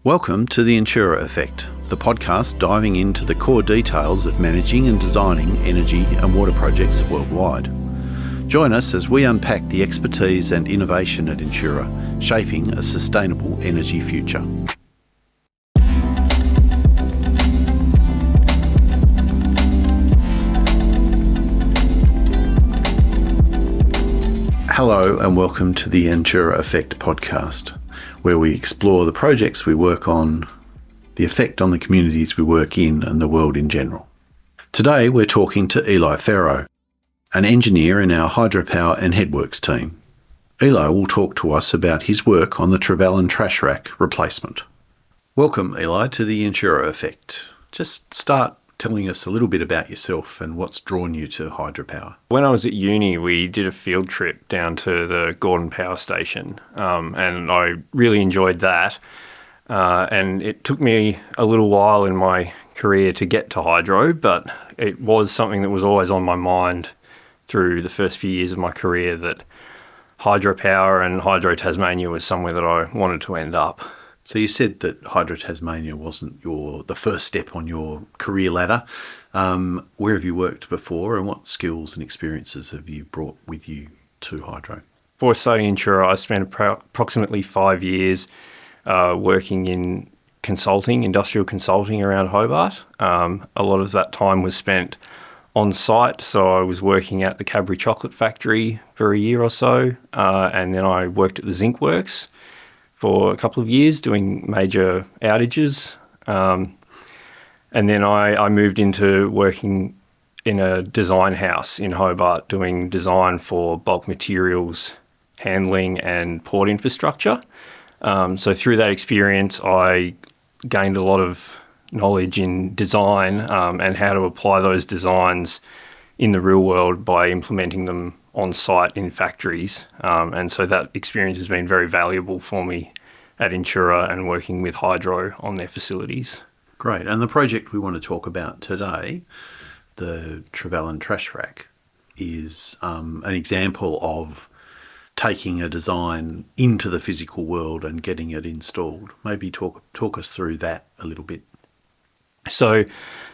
Welcome to the Entura Effect, the podcast diving into the core details of managing and designing energy and water projects worldwide. Join us as we unpack the expertise and innovation at Entura, shaping a sustainable energy future. Hello and welcome to the Entura Effect podcast, where we explore the projects we work on, the effect on the communities we work in and the world in general. Today we're talking to Eli Pharaoh, an engineer in our hydropower and headworks team. Eli will talk to us about his work on the Trevallyn trash rack replacement. Welcome, Eli, to the Entura Effect. Just start telling us a little bit about yourself and what's drawn you to hydropower. When I was at uni, we did a field trip down to the Gordon Power Station, and I really enjoyed that. And it took me a little while in my career to get to hydro, but it was something that was always on my mind through the first few years of my career, that hydropower and Hydro Tasmania was somewhere that I wanted to end up. So you said that Hydro Tasmania wasn't the first step on your career ladder. Where have you worked before, and what skills and experiences have you brought with you to hydro? Before starting Entura, I spent approximately 5 years working in consulting, industrial consulting around Hobart. A lot of that time was spent on site, so I was working at the Cadbury chocolate factory for a year or so, and then I worked at the zinc works for a couple of years doing major outages. And then I moved into working in a design house in Hobart doing design for bulk materials handling and port infrastructure. So through that experience, I gained a lot of knowledge in design and how to apply those designs in the real world by implementing them on site in factories. And so that experience has been very valuable for me at Entura and working with Hydro on their facilities. Great. And the project we want to talk about today, the Trevallyn trash rack, is an example of taking a design into the physical world and getting it installed. Maybe talk us through that a little bit. So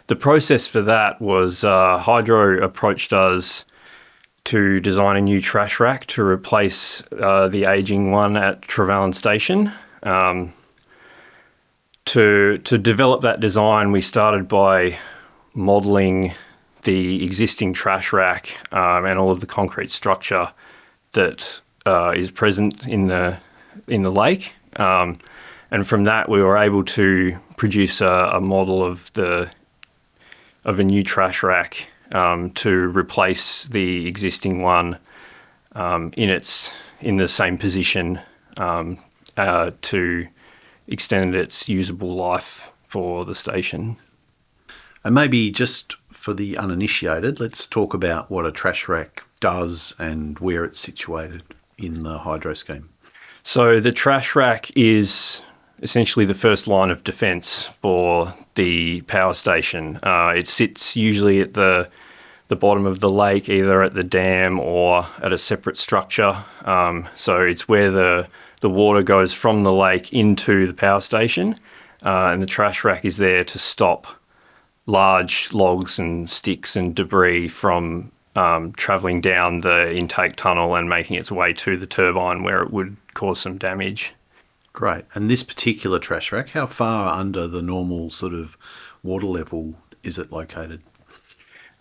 the process for that was Hydro approached us to design a new trash rack to replace the ageing one at Trevallyn Station. To develop that design, we started by modelling the existing trash rack and all of the concrete structure that is present in the lake. And from that, we were able to produce a model of a new trash rack to replace the existing one in the same position to extend its usable life for the station. And maybe just for the uninitiated, let's talk about what a trash rack does and where it's situated in the hydro scheme. So the trash rack is essentially the first line of defence for the power station. It sits usually at the bottom of the lake, either at the dam or at a separate structure. So it's where the water goes from the lake into the power station, and the trash rack is there to stop large logs and sticks and debris from travelling down the intake tunnel and making its way to the turbine where it would cause some damage. Great. And this particular trash rack, how far under the normal sort of water level is it located?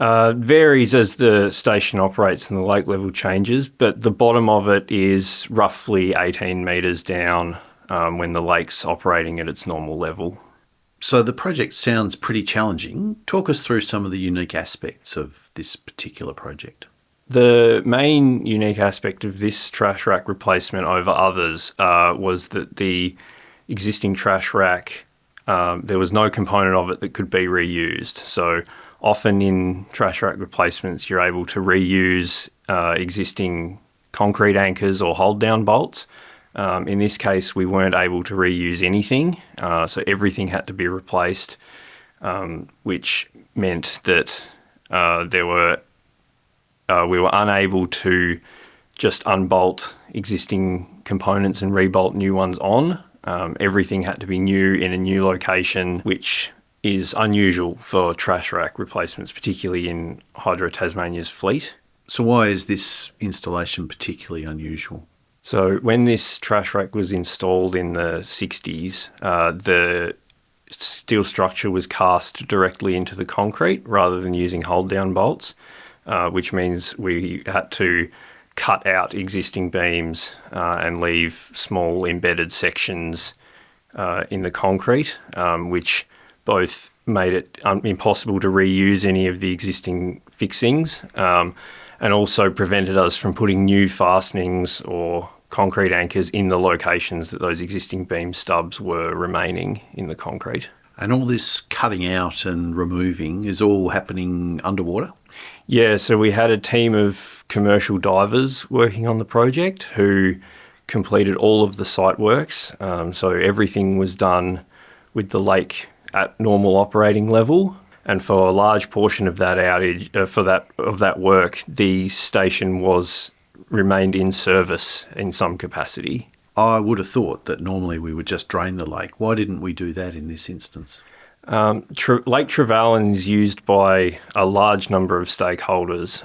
Varies as the station operates and the lake level changes, but the bottom of it is roughly 18 metres down when the lake's operating at its normal level. So the project sounds pretty challenging. Talk us through some of the unique aspects of this particular project. The main unique aspect of this trash rack replacement over others was that the existing trash rack, there was no component of it that could be reused. So often in trash rack replacements, you're able to reuse existing concrete anchors or hold down bolts. In this case, we weren't able to reuse anything, so everything had to be replaced, which meant that we were unable to just unbolt existing components and rebolt new ones on. Everything had to be new in a new location, which is unusual for trash rack replacements, particularly in Hydro Tasmania's fleet. So why is this installation particularly unusual? So when this trash rack was installed in the 60s, the steel structure was cast directly into the concrete rather than using hold-down bolts, which means we had to cut out existing beams and leave small embedded sections in the concrete, which both made it impossible to reuse any of the existing fixings and also prevented us from putting new fastenings or concrete anchors in the locations that those existing beam stubs were remaining in the concrete. And all this cutting out and removing is all happening underwater? Yeah, so we had a team of commercial divers working on the project who completed all of the site works. So everything was done with the lake at normal operating level. And for a large portion of that outage, of that work, the station remained in service in some capacity. I would have thought that normally we would just drain the lake. Why didn't we do that in this instance? Lake Trevallyn is used by a large number of stakeholders.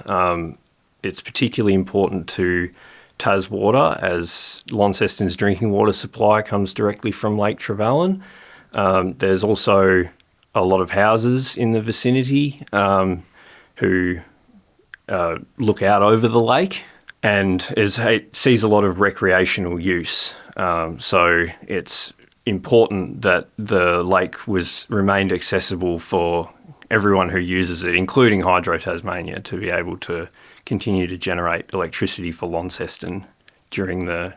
It's particularly important to Taswater, as Launceston's drinking water supply comes directly from Lake Trevallyn. There's also a lot of houses in the vicinity who look out over the lake, and it sees a lot of recreational use. So it's important that the lake remained accessible for everyone who uses it, including Hydro Tasmania, to be able to continue to generate electricity for Launceston during the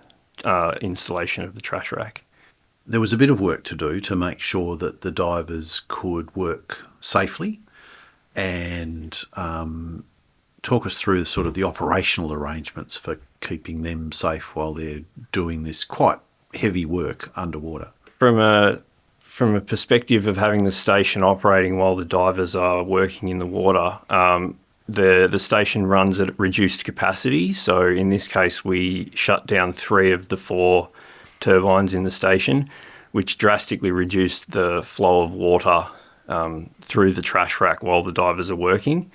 installation of the trash rack. There was a bit of work to do to make sure that the divers could work safely, and talk us through sort of the operational arrangements for keeping them safe while they're doing this quite heavy work underwater. From a perspective of having the station operating while the divers are working in the water, the station runs at reduced capacity. So in this case, we shut down 3 of the 4 turbines in the station, which drastically reduced the flow of water through the trash rack while the divers are working.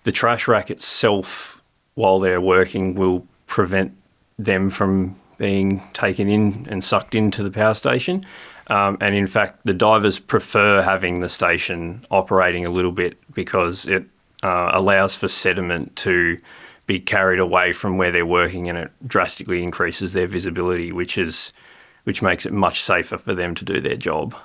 The trash rack itself, while they're working, will prevent them from being taken in and sucked into the power station. And in fact, the divers prefer having the station operating a little bit because it allows for sediment to be carried away from where they're working, and it drastically increases their visibility, which makes it much safer for them to do their job.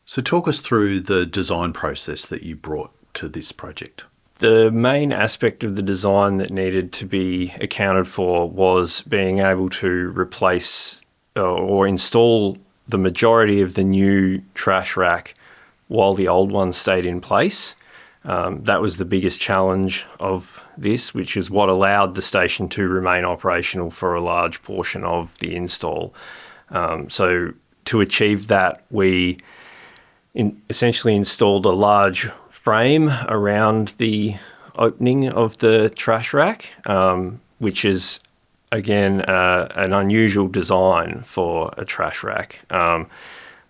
So talk us through the design process that you brought to this project. The main aspect of the design that needed to be accounted for was being able to replace or install the majority of the new trash rack while the old one stayed in place. That was the biggest challenge of this, which is what allowed the station to remain operational for a large portion of the install. So to achieve that, we essentially installed a large frame around the opening of the trash rack, which is, again, an unusual design for a trash rack,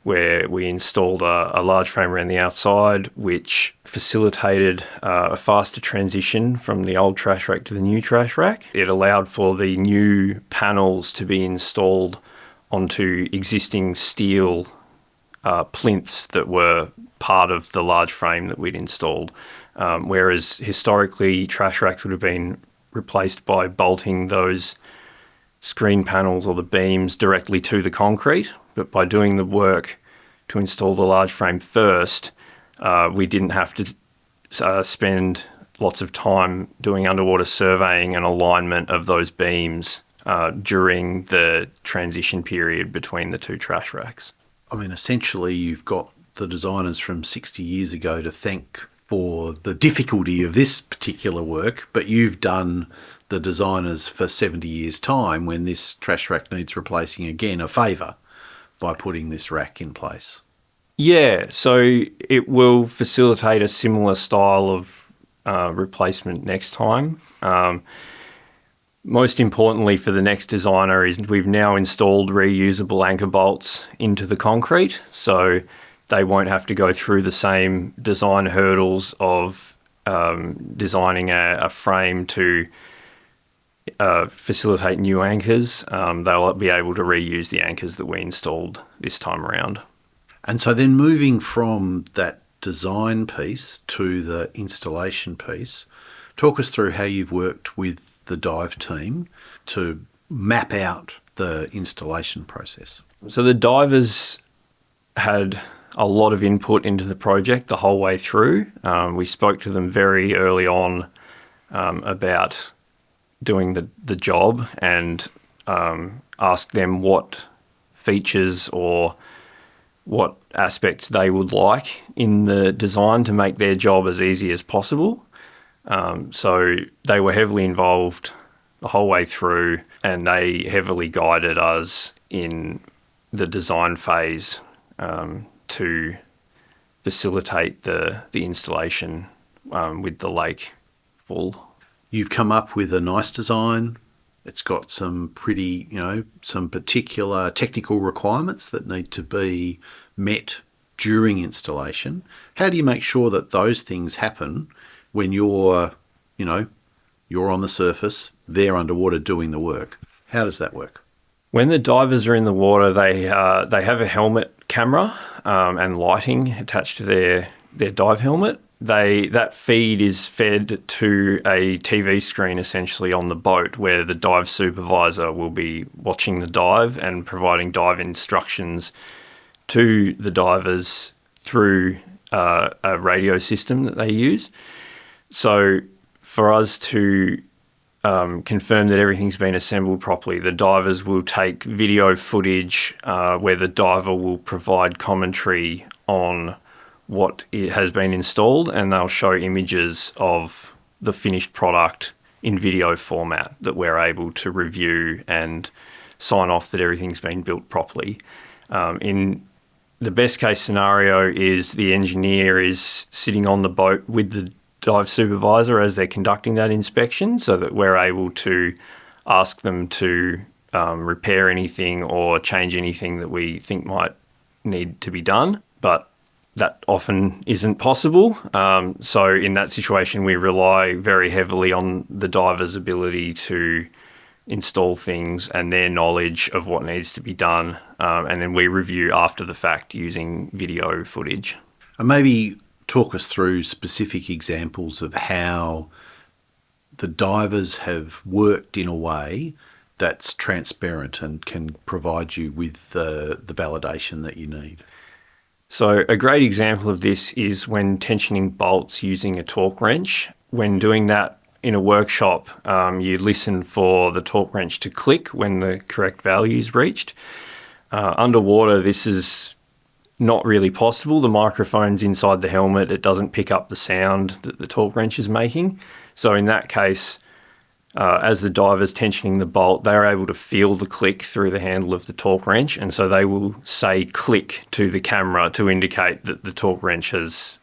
where we installed a large frame around the outside, which facilitated a faster transition from the old trash rack to the new trash rack. It allowed for the new panels to be installed onto existing steel plinths that were part of the large frame that we'd installed, whereas historically trash racks would have been replaced by bolting those screen panels or the beams directly to the concrete. But by doing the work to install the large frame first, we didn't have to spend lots of time doing underwater surveying and alignment of those beams during the transition period between the 2 trash racks. I mean, essentially you've got the designers from 60 years ago to thank for the difficulty of this particular work, but you've done the designers for 70 years' time, when this trash rack needs replacing again, a favour by putting this rack in place. Yeah, so it will facilitate a similar style of replacement next time. Most importantly for the next designer is we've now installed reusable anchor bolts into the concrete, so they won't have to go through the same design hurdles of designing a frame to facilitate new anchors. They'll be able to reuse the anchors that we installed this time around. And so then moving from that design piece to the installation piece, talk us through how you've worked with the dive team to map out the installation process. So the divers had a lot of input into the project the whole way through. We spoke to them very early on about doing the job and asked them what features or what aspects they would like in the design to make their job as easy as possible. So they were heavily involved the whole way through, and they heavily guided us in the design phase to facilitate the installation with the lake full. You've come up with a nice design. It's got some pretty, some particular technical requirements that need to be met during installation. How do you make sure that those things happen when you're on the surface, they're underwater doing the work? How does that work? When the divers are in the water, they have a helmet camera and lighting attached to their dive helmet. That feed is fed to a TV screen essentially on the boat, where the dive supervisor will be watching the dive and providing dive instructions to the divers through a radio system that they use. So for us to confirm that everything's been assembled properly, the divers will take video footage where the diver will provide commentary on what it has been installed, and they'll show images of the finished product in video format that we're able to review and sign off that everything's been built properly. In the best case scenario is the engineer is sitting on the boat with the dive supervisor as they're conducting that inspection, so that we're able to ask them to repair anything or change anything that we think might need to be done. But that often isn't possible. So in that situation, we rely very heavily on the diver's ability to install things and their knowledge of what needs to be done. And then we review after the fact using video footage. And maybe talk us through specific examples of how the divers have worked in a way that's transparent and can provide you with the validation that you need. So a great example of this is when tensioning bolts using a torque wrench. When doing that in a workshop, you listen for the torque wrench to click when the correct value is reached. Underwater, this is not really possible. The microphone's inside the helmet. It doesn't pick up the sound that the torque wrench is making. So in that case, as the diver's tensioning the bolt, they're able to feel the click through the handle of the torque wrench, and so they will say click to the camera to indicate that the torque wrench has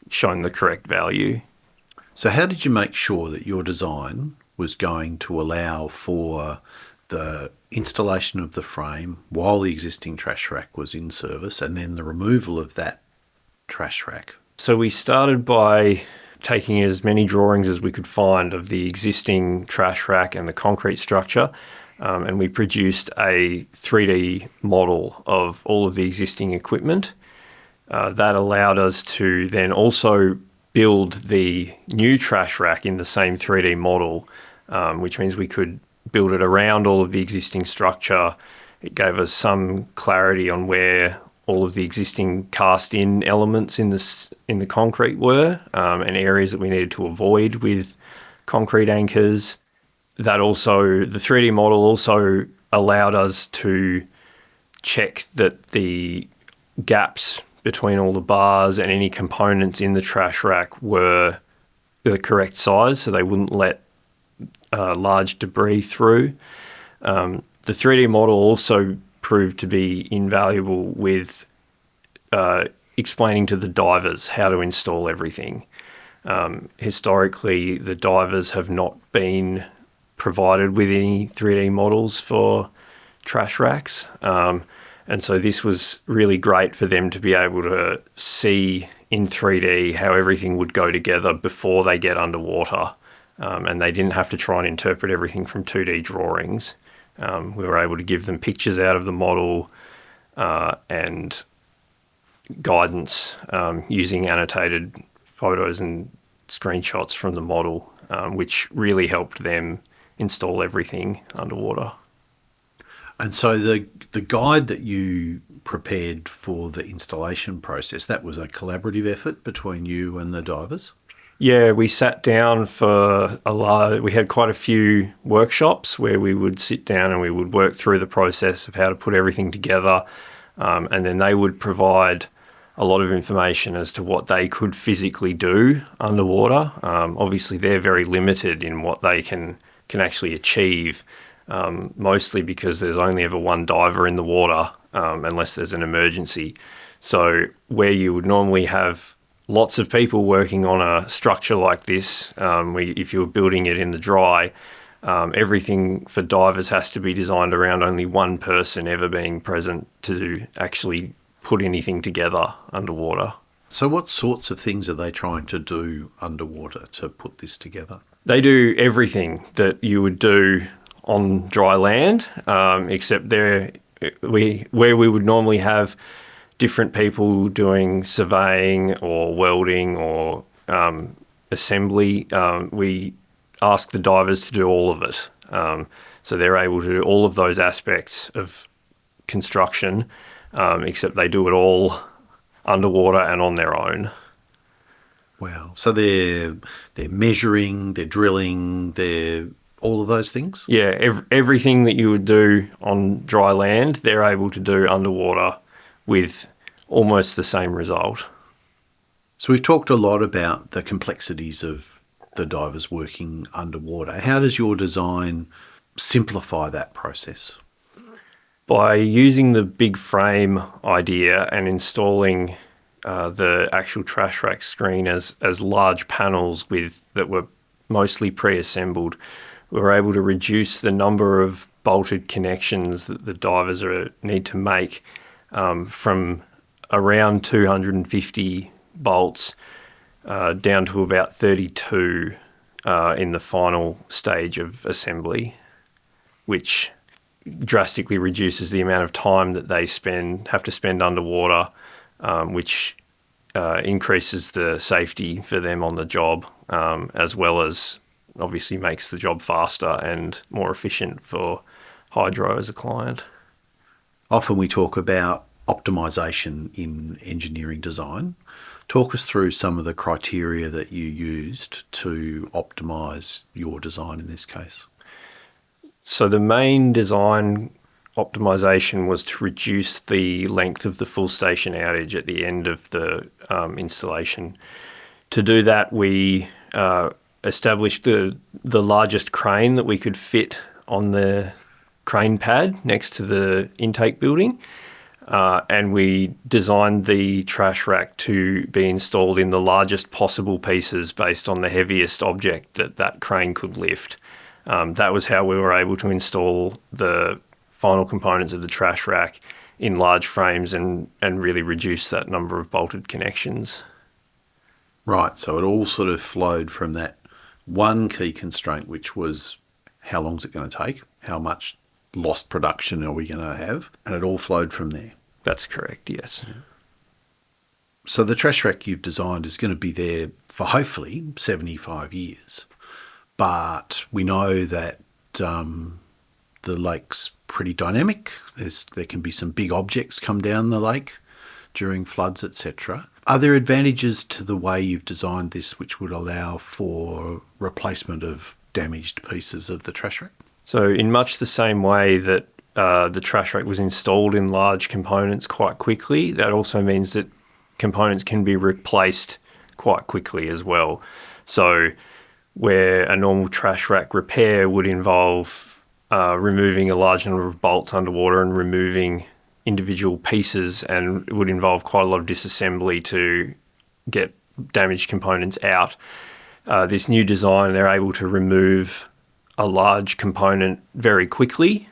shown the correct value. So how did you make sure that your design was going to allow for the installation of the frame while the existing trash rack was in service, and then the removal of that trash rack? So we started by taking as many drawings as we could find of the existing trash rack and the concrete structure, and we produced a 3D model of all of the existing equipment. That allowed us to then also build the new trash rack in the same 3D model, which means we could build it around all of the existing structure. It gave us some clarity on where all of the existing cast-in elements in the concrete were, and areas that we needed to avoid with concrete anchors. That also, the 3D model also allowed us to check that the gaps between all the bars and any components in the trash rack were the correct size, so they wouldn't let large debris through. The 3D model also proved to be invaluable with explaining to the divers how to install everything. Historically, the divers have not been provided with any 3D models for trash racks. And so this was really great for them to be able to see in 3D how everything would go together before they get underwater. And they didn't have to try and interpret everything from 2D drawings. We were able to give them pictures out of the model and guidance using annotated photos and screenshots from the model, which really helped them install everything underwater. And so the guide that you prepared for the installation process, that was a collaborative effort between you and the divers? Yeah, we sat down for we had quite a few workshops where we would sit down and we would work through the process of how to put everything together. And then they would provide a lot of information as to what they could physically do underwater. Obviously, they're very limited in what they can actually achieve, mostly because there's only ever one diver in the water unless there's an emergency. So where you would normally have lots of people working on a structure like this, if you were building it in the dry, everything for divers has to be designed around only one person ever being present to actually put anything together underwater. So what sorts of things are they trying to do underwater to put this together? They do everything that you would do on dry land, except where we would normally have different people doing surveying or welding or assembly. We ask the divers to do all of it. So they're able to do all of those aspects of construction, except they do it all underwater and on their own. Wow. So they're measuring, they're drilling, they're all of those things? Yeah, everything that you would do on dry land, they're able to do underwater with almost the same result. So we've talked a lot about the complexities of the divers working underwater. How does your design simplify that process? By using the big frame idea and installing the actual trash rack screen as large panels that were mostly pre-assembled, we were able to reduce the number of bolted connections that the divers need to make from around 250 bolts down to about 32 in the final stage of assembly, which drastically reduces the amount of time that they have to spend underwater, which increases the safety for them on the job, as well as obviously makes the job faster and more efficient for Hydro as a client. Often we talk about optimization in engineering design. Talk us through some of the criteria that you used to optimize your design in this case. So the main design optimization was to reduce the length of the full station outage at the end of the installation. To do that, we established the largest crane that we could fit on the crane pad next to the intake building. And we designed the trash rack to be installed in the largest possible pieces based on the heaviest object that crane could lift. That was how we were able to install the final components of the trash rack in large frames and really reduce that number of bolted connections. Right, so it all sort of flowed from that one key constraint, which was how long is it going to take? How much lost production are we going to have? And it all flowed from there. That's correct, yes. So the trash rack you've designed is going to be there for hopefully 75 years. But we know that the lake's pretty dynamic. There can be some big objects come down the lake during floods, etc. Are there advantages to the way you've designed this which would allow for replacement of damaged pieces of the trash rack? So in much the same way that the trash rack was installed in large components quite quickly, that also means that components can be replaced quite quickly as well. So where a normal trash rack repair would involve removing a large number of bolts underwater and removing individual pieces, and it would involve quite a lot of disassembly to get damaged components out. This new design, they're able to remove a large component very quickly,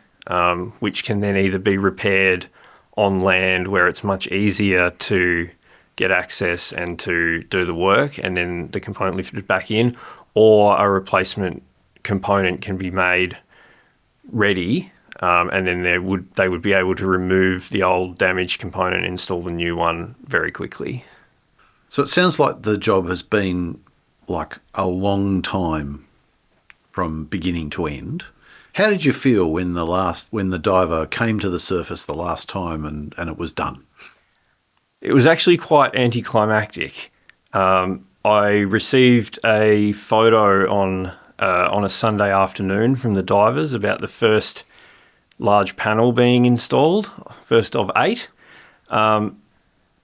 which can then either be repaired on land where it's much easier to get access and to do the work, and then the component lifted back in, or a replacement component can be made ready, and then they would be able to remove the old damaged component and install the new one very quickly. So it sounds like the job has been like a long time from beginning to end. How did you feel when the diver came to the surface the last time and it was done? It was actually quite anticlimactic. I received a photo on a Sunday afternoon from the divers about the first large panel being installed, first of 8. And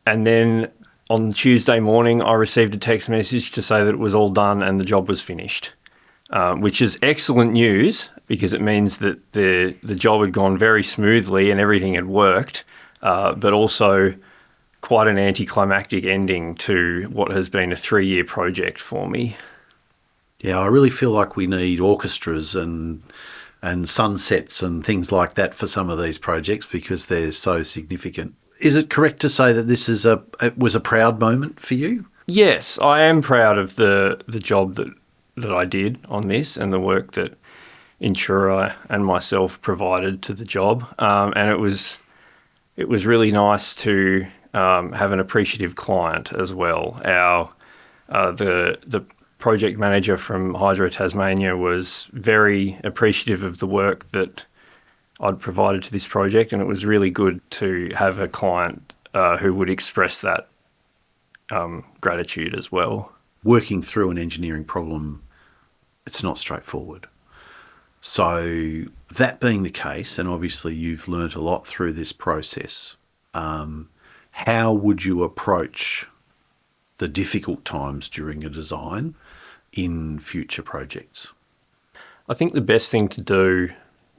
then on Tuesday morning, I received a text message to say that it was all done and the job was finished, which is excellent news because it means that the job had gone very smoothly and everything had worked, but also quite an anticlimactic ending to what has been a 3-year project for me. Yeah, I really feel like we need orchestras and sunsets and things like that for some of these projects because they're so significant. Is it correct to say that this it was a proud moment for you? Yes, I am proud of the job that I did on this and the work that Entura and myself provided to the job. And it was really nice to have an appreciative client as well. The project manager from Hydro Tasmania was very appreciative of the work that I'd provided to this project, and it was really good to have a client who would express that gratitude as well. Working through an engineering problem, it's not straightforward. So that being the case, and obviously you've learnt a lot through this process, how would you approach the difficult times during a design in future projects? I think the best thing to do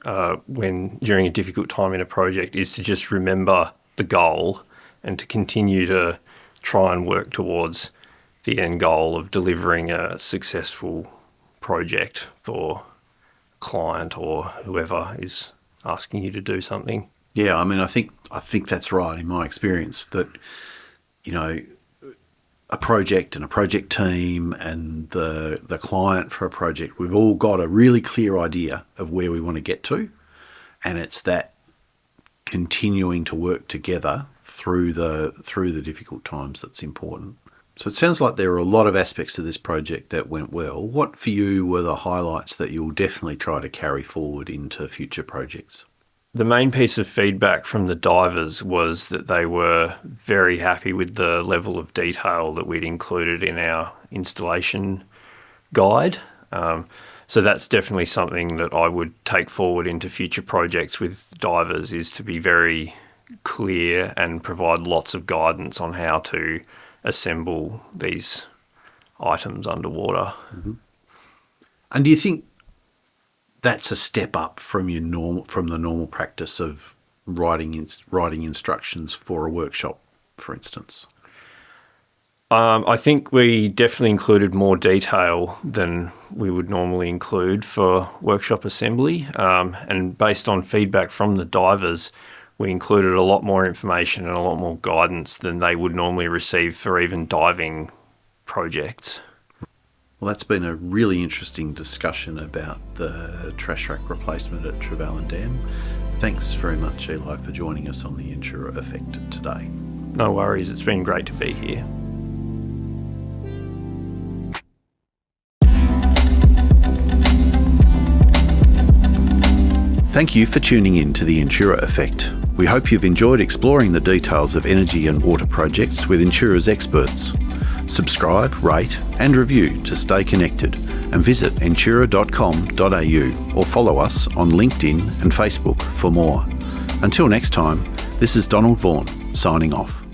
during a difficult time in a project is to just remember the goal and to continue to try and work towards the end goal of delivering a successful project for a client or whoever is asking you to do something. Yeah, I mean, I think that's right in my experience that, a project and a project team and the client for a project, we've all got a really clear idea of where we want to get to, and it's that continuing to work together through the difficult times that's important. So it sounds like there are a lot of aspects of this project that went well. What for you were the highlights that you'll definitely try to carry forward into future projects? The main piece of feedback from the divers was that they were very happy with the level of detail that we'd included in our installation guide. So that's definitely something that I would take forward into future projects with divers, is to be very clear and provide lots of guidance on how to assemble these items underwater. Mm-hmm. And do you think that's a step up from the normal practice of writing instructions for a workshop, for instance? I think we definitely included more detail than we would normally include for workshop assembly. And based on feedback from the divers, we included a lot more information and a lot more guidance than they would normally receive for even diving projects. Well, that's been a really interesting discussion about the trash rack replacement at Trevallyn Dam. Thanks very much, Eli, for joining us on the Entura Effect today. No worries, it's been great to be here. Thank you for tuning in to the Entura Effect. We hope you've enjoyed exploring the details of energy and water projects with Entura's experts. Subscribe, rate and review to stay connected, and visit entura.com.au or follow us on LinkedIn and Facebook for more. Until next time, this is Donald Vaughan signing off.